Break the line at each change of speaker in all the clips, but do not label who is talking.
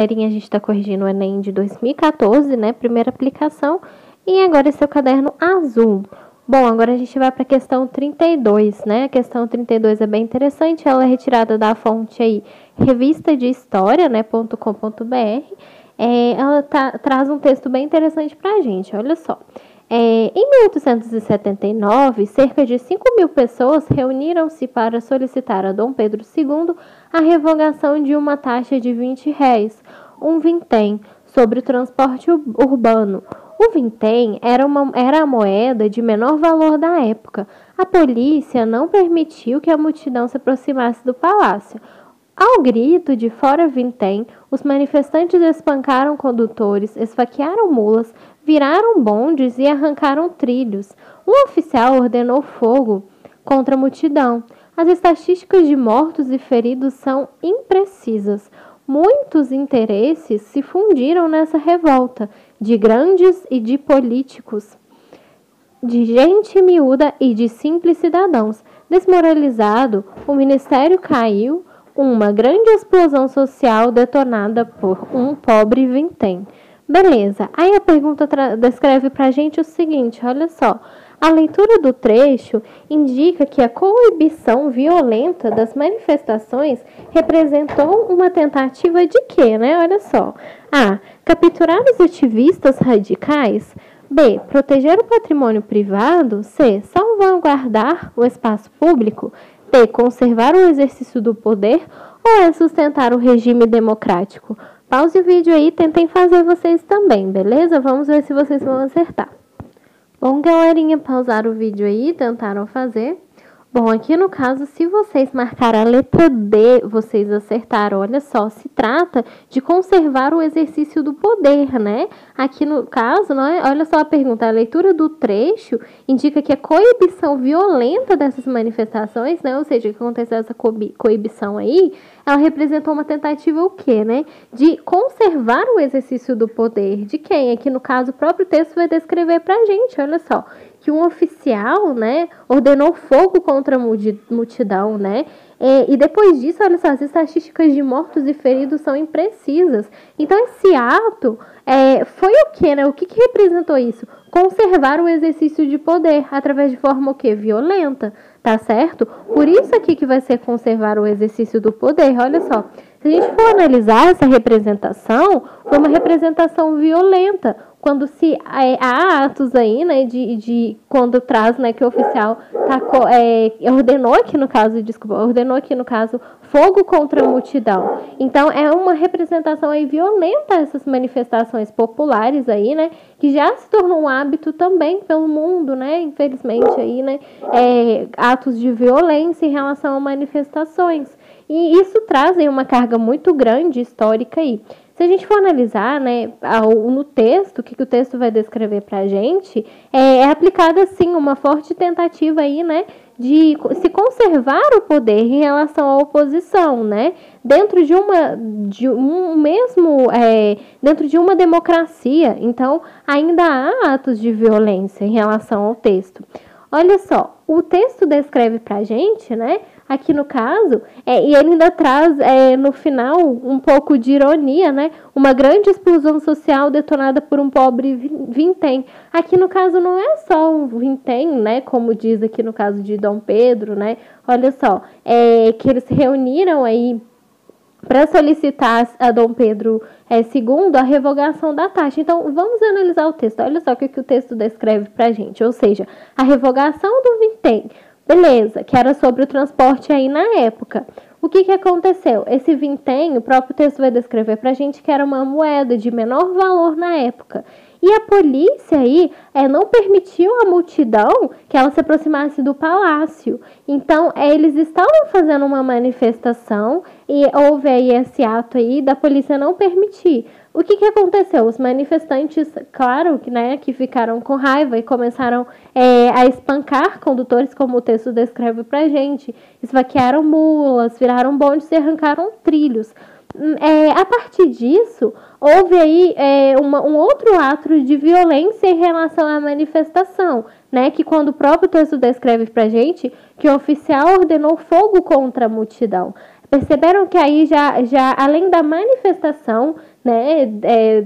A gente está corrigindo o Enem de 2014, né? Primeira aplicação. E agora esse é o caderno azul. Bom, agora a gente vai para a questão 32, né? A questão 32 é bem interessante. Ela é retirada da fonte aí, revista de história, né? .com.br. Ela traz um texto bem interessante para a gente. Olha só. Em 1879, cerca de 5.000 pessoas reuniram-se para solicitar a Dom Pedro II a revogação de uma taxa de R$20, um vintém, sobre o transporte urbano. O vintém era a moeda de menor valor da época. A polícia não permitiu que a multidão se aproximasse do palácio. Ao grito de "Fora vintém", os manifestantes espancaram condutores, esfaquearam mulas, viraram bondes e arrancaram trilhos. Um oficial ordenou fogo contra a multidão. As estatísticas de mortos e feridos são imprecisas. Muitos interesses se fundiram nessa revolta, de grandes e de políticos, de gente miúda e de simples cidadãos. Desmoralizado, o ministério caiu, uma grande explosão social detonada por um pobre vintém. Beleza, aí a pergunta descreve pra gente o seguinte, olha só. A leitura do trecho indica que a coibição violenta das manifestações representou uma tentativa de quê, né? Olha só. A. Capturar os ativistas radicais. B. Proteger o patrimônio privado. C. Salvaguardar o espaço público. D. Conservar o exercício do poder. Ou é sustentar o regime democrático? Pause o vídeo aí e tentem fazer vocês também, beleza? Vamos ver se vocês vão acertar. Bom, galerinha, pausaram o vídeo aí, tentaram fazer. Bom, aqui no caso, se vocês marcaram a letra D, vocês acertaram. Olha só, se trata de conservar o exercício do poder, né? Aqui no caso, né, olha só a pergunta. A leitura do trecho indica que a coibição violenta dessas manifestações, né? Ou seja, que aconteceu essa coibição aí, ela representou uma tentativa o quê, né? De conservar o exercício do poder. De quem? Aqui no caso, o próprio texto vai descrever pra gente, olha só. Que um oficial, né, ordenou fogo contra a multidão, né? E depois disso, olha só, as estatísticas de mortos e feridos são imprecisas. Então, esse ato foi o quê, né? O que representou isso? Conservar o exercício de poder através de forma o quê? Violenta, tá certo? Por isso aqui que vai ser conservar o exercício do poder, olha só. Se a gente for analisar essa representação, foi uma representação violenta, quando há atos aí, né, quando traz, né, que o oficial ordenou aqui no caso, fogo contra a multidão. Então, é uma representação aí violenta essas manifestações populares aí, né, que já se tornou um hábito também pelo mundo, né, infelizmente aí, né, atos de violência em relação a manifestações. E isso traz aí uma carga muito grande histórica aí. Se a gente for analisar, né, no texto, o que o texto vai descrever para a gente, é aplicada, sim, uma forte tentativa aí, né, de se conservar o poder em relação à oposição, né, dentro de uma democracia. Então, ainda há atos de violência em relação ao texto. Olha só, o texto descreve pra gente, né, aqui no caso, e ele ainda traz no final um pouco de ironia, né, uma grande explosão social detonada por um pobre vintém. Aqui no caso não é só um vintém, né, como diz aqui no caso de Dom Pedro, né, olha só, que eles se reuniram aí para solicitar a Dom Pedro II a revogação da taxa. Então, vamos analisar o texto. Olha só o que o texto descreve para a gente. Ou seja, a revogação do vintém, beleza, que era sobre o transporte aí na época. O que aconteceu? Esse vintém, o próprio texto vai descrever para a gente que era uma moeda de menor valor na época. E a polícia aí não permitiu à multidão que ela se aproximasse do palácio. Então, eles estavam fazendo uma manifestação e houve aí esse ato aí da polícia não permitir. O que aconteceu? Os manifestantes, claro, que ficaram com raiva e começaram a espancar condutores, como o texto descreve pra gente. Esfaquearam mulas, viraram bondes e arrancaram trilhos. A partir disso, houve aí um outro ato de violência em relação à manifestação, né? Que quando o próprio texto descreve pra gente que o oficial ordenou fogo contra a multidão. Perceberam que aí já além da manifestação, né,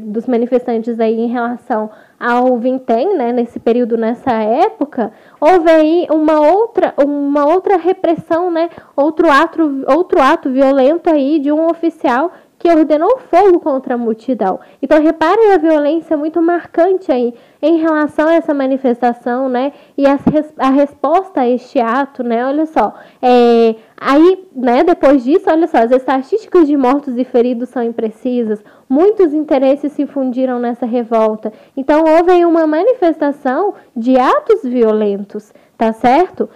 dos manifestantes aí em relação ao vintém, né, nesse período, nessa época, houve aí uma outra repressão, né, outro ato violento aí de um oficial que ordenou fogo contra a multidão. Então, reparem a violência muito marcante aí em relação a essa manifestação, né, e a resposta a este ato, né, olha só, aí, né, depois disso, olha só, as estatísticas de mortos e feridos são imprecisas, muitos interesses se fundiram nessa revolta, então houve aí uma manifestação de atos violentos, tá certo?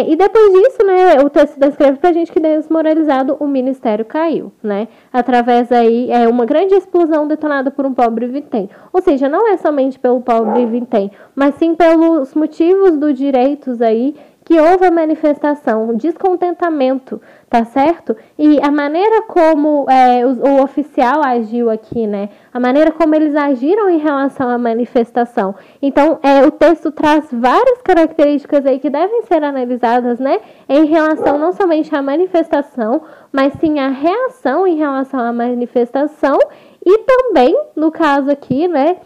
E depois disso, né, o texto descreve pra gente que desmoralizado o ministério caiu, né, através aí, uma grande explosão detonada por um pobre vintém, ou seja, não é somente pelo pobre vintém, mas sim pelos motivos dos direitos aí, que houve a manifestação, um descontentamento, tá certo? E a maneira como o oficial agiu aqui, né? A maneira como eles agiram em relação à manifestação. Então, o texto traz várias características aí que devem ser analisadas, né? Em relação não somente à manifestação, mas sim à reação em relação à manifestação e também, no caso aqui, né?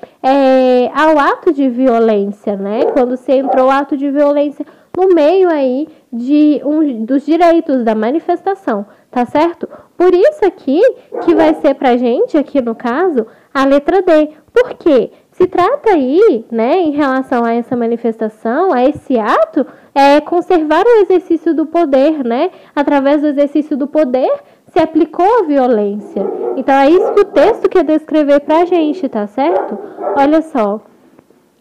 Ao ato de violência, né? Quando se entrou o ato de violência no meio aí dos direitos da manifestação, tá certo? Por isso aqui, que vai ser pra gente, aqui no caso, a letra D. Por quê? Se trata aí, né, em relação a essa manifestação, a esse ato, conservar o exercício do poder, né? Através do exercício do poder, se aplicou a violência. Então, é isso que o texto quer descrever pra gente, tá certo? Olha só.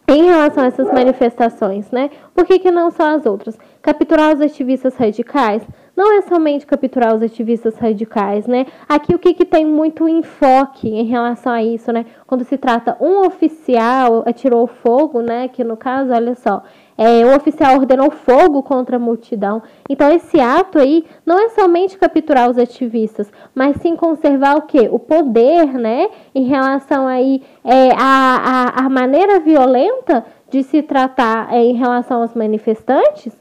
Em relação a essas manifestações, né? Por que não só as outras? Capturar os ativistas radicais? Não é somente capturar os ativistas radicais, né? Aqui o que tem muito enfoque em relação a isso, né? Quando se trata um oficial atirou fogo, né? Que no caso, olha só, o oficial ordenou fogo contra a multidão. Então, esse ato aí não é somente capturar os ativistas, mas sim conservar o quê? O poder, né? Em relação aí a maneira violenta de se tratar em relação aos manifestantes,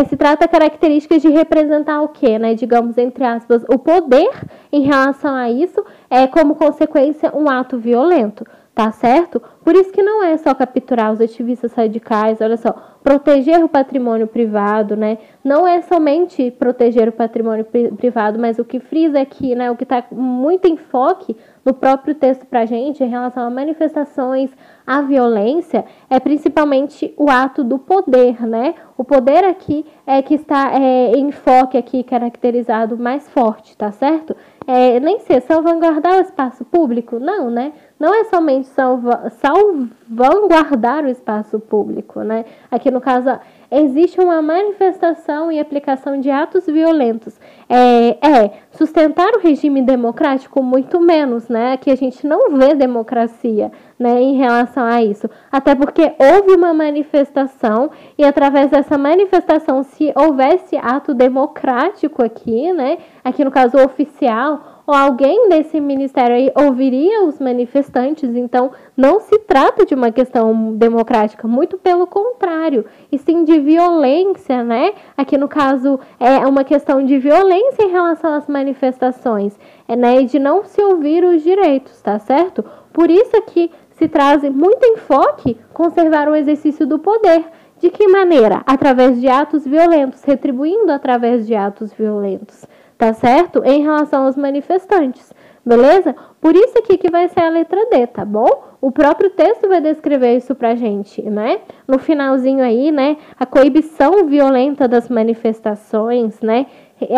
se trata características de representar o quê, né? Digamos, entre aspas, o poder em relação a isso como consequência um ato violento. Tá certo? Por isso que não é só capturar os ativistas radicais, olha só, proteger o patrimônio privado, né? Não é somente proteger o patrimônio privado, mas o que frisa aqui, né? O que está muito em foque no próprio texto pra gente em relação a manifestações, a violência, é principalmente o ato do poder, né? O poder aqui que está em foque aqui, caracterizado mais forte, tá certo? Nem sei, salvaguardar o espaço público? Não, né? Não é somente salvaguardar o espaço público, né? Aqui no caso, existe uma manifestação e aplicação de atos violentos. Sustentar o regime democrático, muito menos, né? Aqui a gente não vê democracia, né, em relação a isso. Até porque houve uma manifestação e através dessa manifestação, se houvesse ato democrático aqui, né? Aqui no caso oficial, ou alguém desse ministério aí ouviria os manifestantes, então não se trata de uma questão democrática, muito pelo contrário, e sim de violência, né? Aqui no caso é uma questão de violência em relação às manifestações, né? E de não se ouvir os direitos, tá certo? Por isso aqui se traz muito enfoque conservar o exercício do poder. De que maneira? Através de atos violentos, retribuindo através de atos violentos. Tá certo? Em relação aos manifestantes, beleza? Por isso aqui que vai ser a letra D, tá bom? O próprio texto vai descrever isso pra gente, né? No finalzinho aí, né? A coibição violenta das manifestações, né?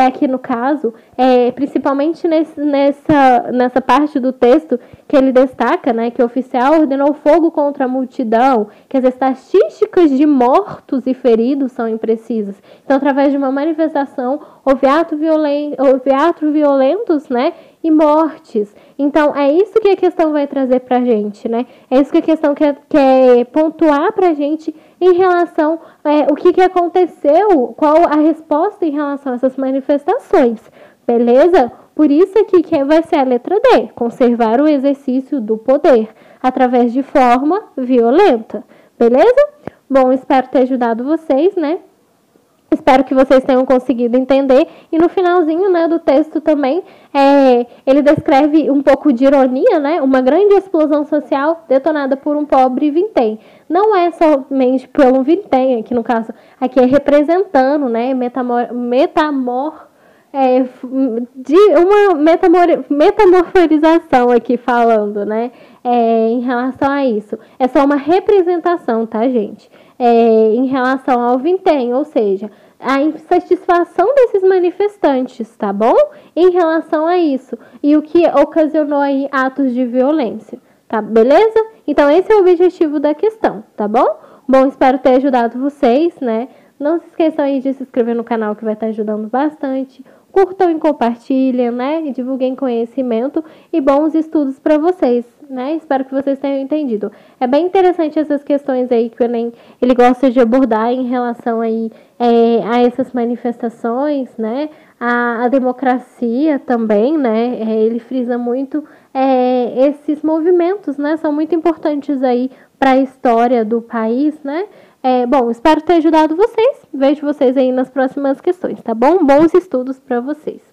Aqui no caso, principalmente nessa parte do texto que ele destaca, né, que o oficial ordenou fogo contra a multidão, que as estatísticas de mortos e feridos são imprecisas. Então, através de uma manifestação, houve atos violentos, né, e mortes. Então, é isso que a questão vai trazer pra gente, né? É isso que a questão quer pontuar pra gente em relação o que aconteceu, qual a resposta em relação a essas manifestações, beleza? Por isso aqui que vai ser a letra D, conservar o exercício do poder através de forma violenta, beleza? Bom, espero ter ajudado vocês, né? Espero que vocês tenham conseguido entender. E no finalzinho, né, do texto também, ele descreve um pouco de ironia, né? Uma grande explosão social detonada por um pobre vintém. Não é somente por um vintém, aqui no caso, aqui é representando, né, de uma metamorforização aqui falando, né, em relação a isso. É só uma representação, tá, gente? Em relação ao vintém, ou seja, a insatisfação desses manifestantes, tá bom? Em relação a isso. E o que ocasionou aí atos de violência, tá? Beleza? Então, esse é o objetivo da questão, tá bom? Bom, espero ter ajudado vocês, né? Não se esqueçam aí de se inscrever no canal que vai estar ajudando bastante. Curtam e compartilhem, né? E divulguem conhecimento e bons estudos para vocês, né? Espero que vocês tenham entendido. É bem interessante essas questões aí que o Enem ele gosta de abordar em relação aí a essas manifestações, né? A democracia também, né? Ele frisa muito esses movimentos, né? São muito importantes aí para a história do país, né? Bom, espero ter ajudado vocês. Vejo vocês aí nas próximas questões, tá bom? Bons estudos para vocês.